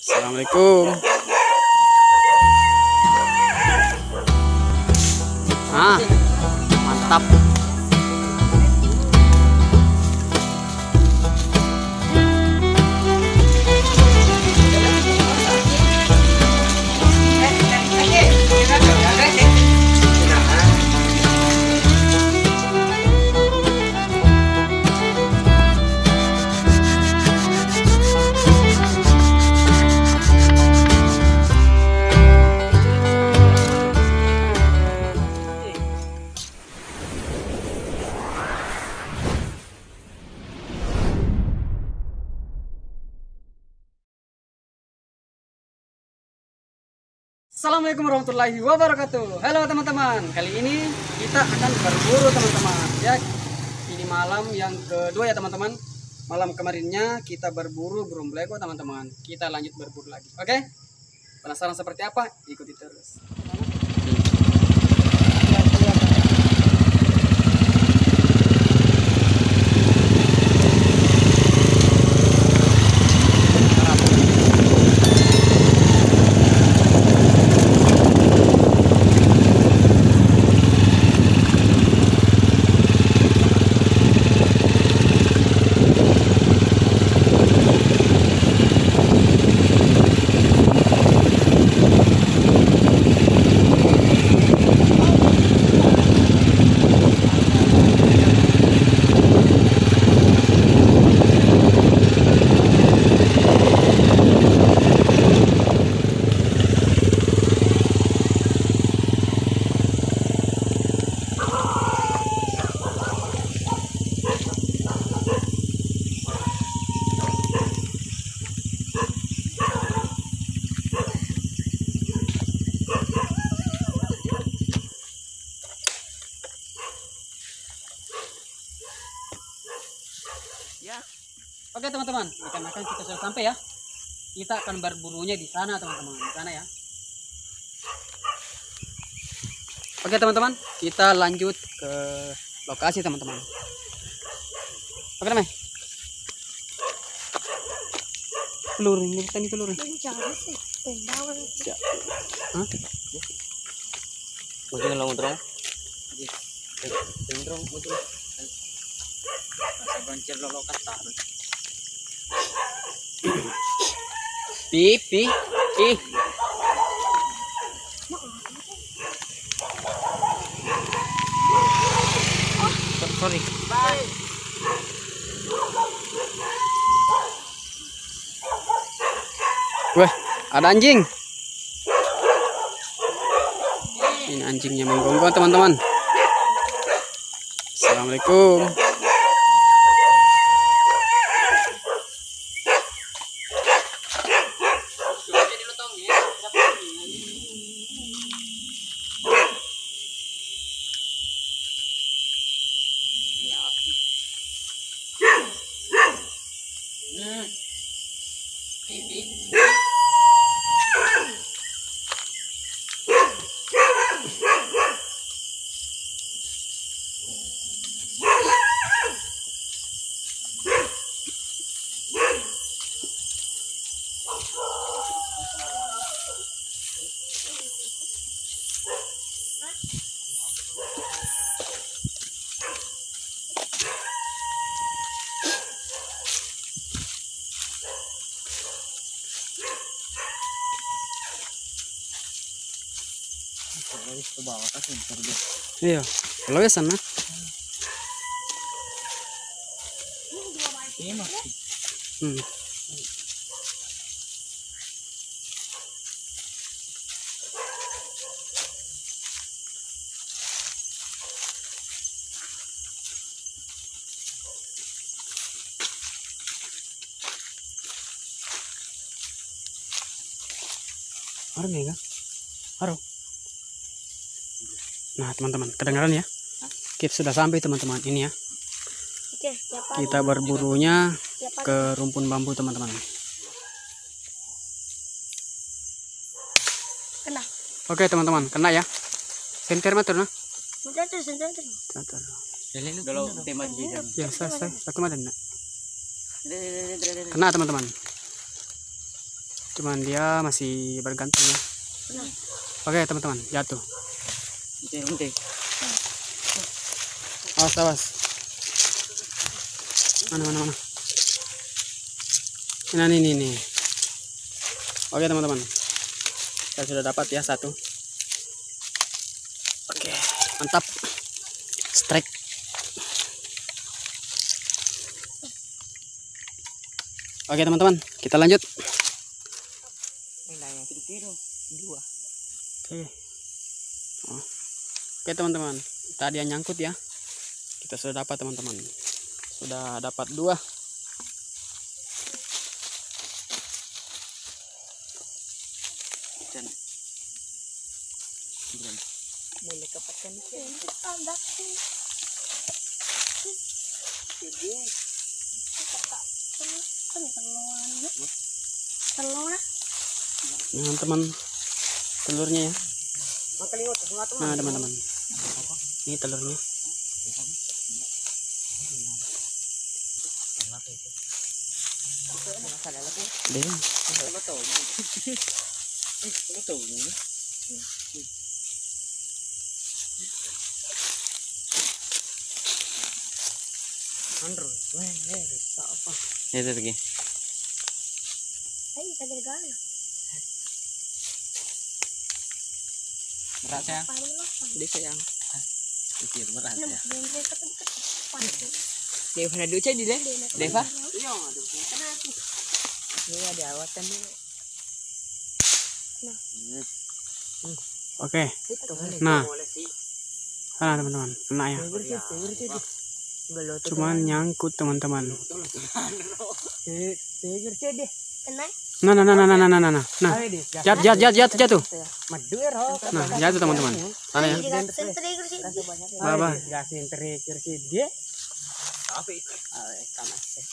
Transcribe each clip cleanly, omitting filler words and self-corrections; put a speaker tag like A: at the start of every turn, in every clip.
A: Assalamualaikum. Mantap. Assalamualaikum warahmatullahi wabarakatuh. Halo teman-teman, kali ini kita akan berburu teman-teman ya. Ini malam yang kedua ya teman-teman. Malam kemarinnya kita berburu burung beleko teman-teman. Kita lanjut berburu lagi. Oke? Penasaran seperti apa? Ikuti terus. Oke teman-teman, dikarenakan kita sudah sampai ya. Kita akan berburunya di sana teman-teman, di sana ya. Oke teman-teman, kita lanjut ke lokasi teman-teman. Oke teman. Peluru ini tadi peluru. Hah?
B: Mungkin long terong. Terong mungkin. Masa banjir lo kata.
A: Pi. Sorry.
B: Bye.
A: Wah, ada anjing. Ini anjingnya menggonggong teman-teman. Assalamualaikum. Iya, kalau ya sana. Harum ya kan? Harum. Nah teman-teman, kedengaran ya? Kita sudah sampai teman-teman ini ya.
C: Oke,
A: kita berburunya ke rumpun bambu teman-teman.
C: Kena.
A: Oke teman-teman, kena ya. Senter matur nah.
C: Senter.
B: Dulu tema jidan.
A: Ya, saya aku madan nak. Kena teman-teman. Cuman dia masih bergantung ya. Oke teman-teman, jatuh. Awas awas. Mana. Nah ini. Oke teman-teman, kita sudah dapat ya satu. Oke, mantap. Strike. Oke teman-teman, kita lanjut. Oke. Oke teman-teman, tadi yang nyangkut ya. Kita sudah dapat teman-teman. Sudah dapat 2.
B: Mulai kapatkan
A: Nah teman, telurnya ya. Nah teman-teman, ini telurnya. Deh.
B: Itu lagi.
C: Ay, tagal-gana.
B: Berat sayang.
C: Paano lang?
B: Hindi sayang. Pikir berat
C: Ano,
B: ya.
C: bende ka ito. Paano?
B: Deva na duca di deh. Deva.
A: Iya,
B: Ini ada awatan nih.
A: Oke.
B: Itu
A: Nah, sana teman-teman, kena ya. Cuman nyangkut teman-teman.
B: Tiger deh.
C: Kanay?
A: Nah. Jatuh. Nah, jatuh teman-teman. Sana ya.
C: Trigger sih.
A: Baba.
B: Gasin terakhir sih dia. Tapi sama sih.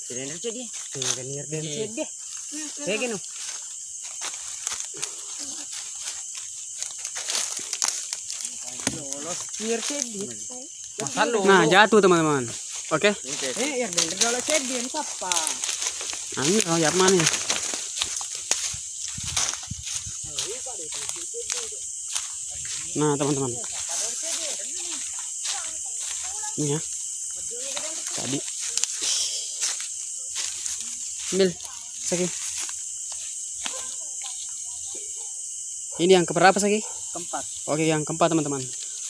B: Tirenir sih dia. Tirenir dan sih dia. Kayak gini. Lolos tier sih dia.
A: Nah, jatuh teman-teman. Oke.
B: Yang bener kalau sih dia siapa?
A: Ini kalau siap mana ya? Nah, teman-teman. Ini ya. Tadi. Ambil. Saki. Ini yang keberapa Saki?
B: Keempat.
A: Oke, yang keempat teman-teman.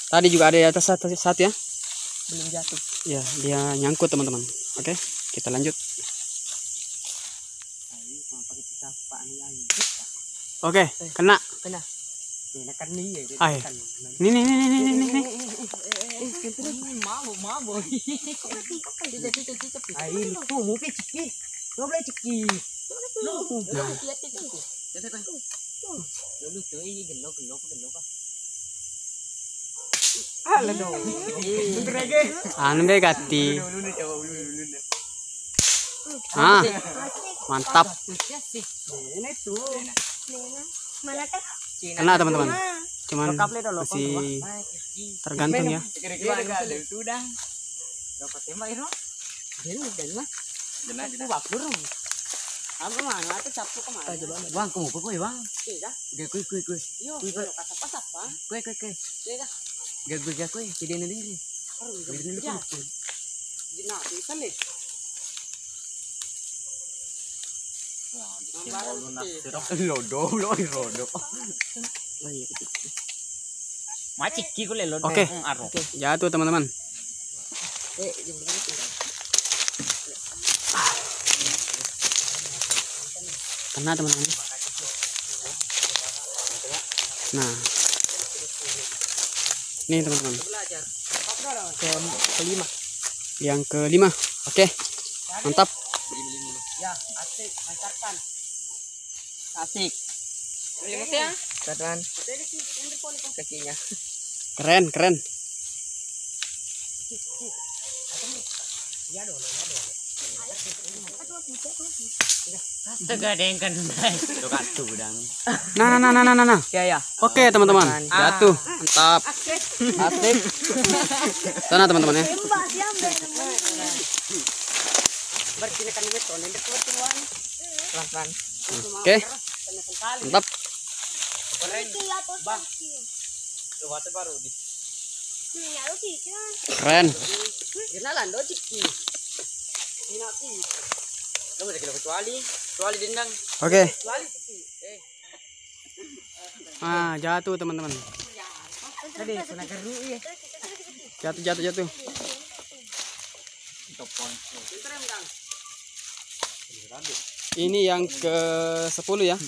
A: Tadi juga ada di atas satu ya.
B: Belum jatuh.
A: Ya, dia nyangkut teman-teman. Oke, kita lanjut. Oke, kena.
B: Enakan nih ya.
A: Ay. Nih.
B: Mabo. Ay, lupa mo kay Ciki. Lo boleh Ciki. Lo. Dulu tuh ini gelo pa. Ala dong.
A: Anu be gati. Ah, mantap.
B: Ini tuh.
C: Mana ka?
A: Kena teman-teman. Cuman masih tergantung ya.
B: Kira-kira itu udah. Dapat tembak itu. Dan mah. Jenah waktu dong. Apa mana tuh Sabtu kemarin? Bang, kamu apa kue bang? Iya. Kue. Yo, apa? Kue. Iya. Gak kue. Tidak nanti. Harus nanti. Jenah, bisa nih. Lodo. Maciki ko lelo.
A: Oke. Jatuh teman-teman. Kena teman-teman. Nah. Nih teman-teman.
B: Kelima.
A: Yang kelima. Oke. Mantap.
B: Ya, asik, lancarkan. Asik. Lihat ya. Keren. Kakinya.
A: Keren.
B: Tegadengkan itu kartu udang.
A: Nah.
B: Ya.
A: Oke teman-teman. Jatuh. Mantap. Asik. Sana teman-teman ya.
B: Berkini kan ini pelan-pelan.
A: Oke, mantap.
B: Coba baru di.
A: Keren.
B: Kenalan do ciki. Inati. Kamu udah kecuali dendang.
A: Oke.
B: Kecuali ciki.
A: Jatuh teman-teman.
B: Tadi kena geru ya.
A: Jatuh.
B: Topon.
A: Ini yang ke-10 ya.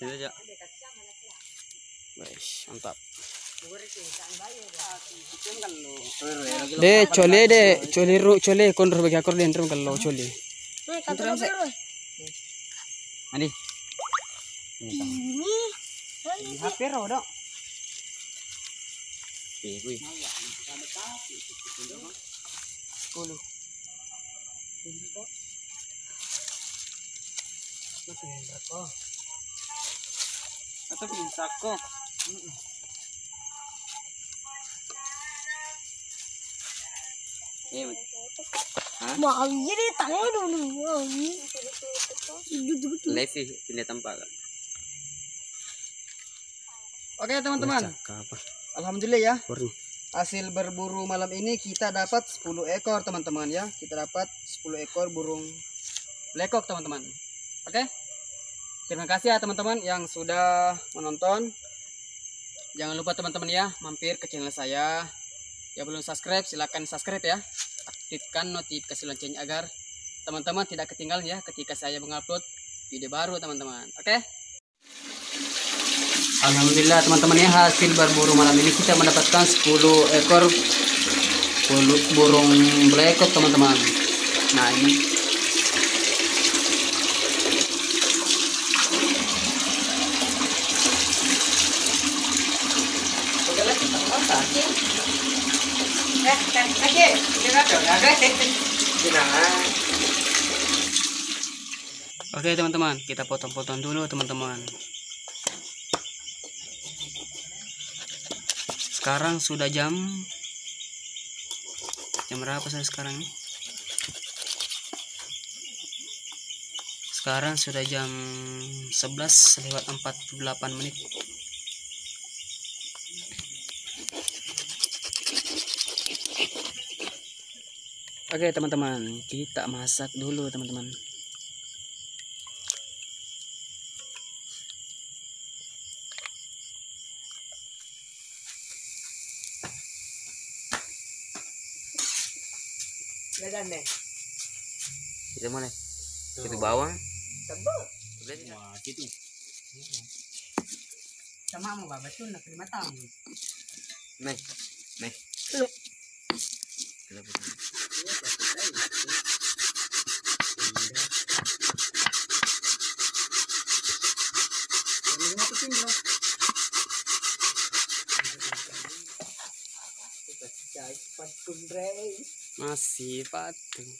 A: Ini aja. Baik, mantap. Chole kondur bagi akor den trum kalau chole. Ani.
C: Ini
B: HP ro dok. Kuy. 10. Atau pinsak kok.
C: mau jadi tangan dulu.
B: Levi pindah tempat.
A: Oke teman-teman. Alhamdulillah ya. Hasil berburu malam ini kita dapat 10 ekor teman-teman ya. Kita dapat 10 ekor burung blekok teman-teman. Oke. Terima kasih ya teman-teman yang sudah menonton. Jangan lupa teman-teman ya mampir ke channel saya. Ya belum subscribe silahkan subscribe ya. Aktifkan notifikasi loncengnya agar teman-teman tidak ketinggalan ya ketika saya mengupload video baru teman-teman. Oke. Alhamdulillah teman-teman ya hasil berburu malam ini kita mendapatkan 10 ekor burung blekok teman-teman. Nah ini Oke teman-teman, kita potong-potong dulu teman-teman. Sekarang sudah jam berapa saya sekarang ini? Sekarang sudah jam 11:48. Oke teman-teman, kita masak dulu teman-teman.
B: Kita mana? Itu bawang.
A: Wah, gitu. Sama mau babat tuh nak 5 tahun.
B: Nih.
A: Masih patung.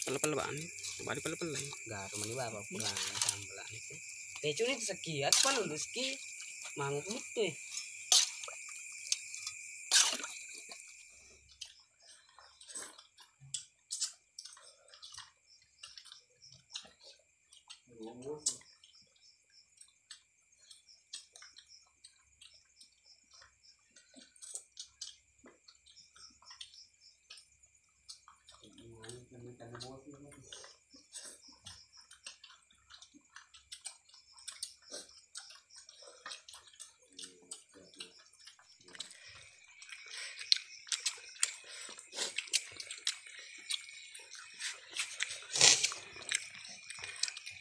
A: Pala-palaan. Bali pala-palaan.
B: Garu mani bapak pulang tambelan itu. Tecu ni sekiat pan ski mangut itu.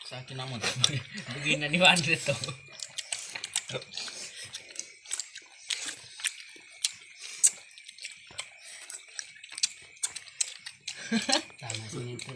D: Sakit namun begini di mana itu
A: Sama sini tuh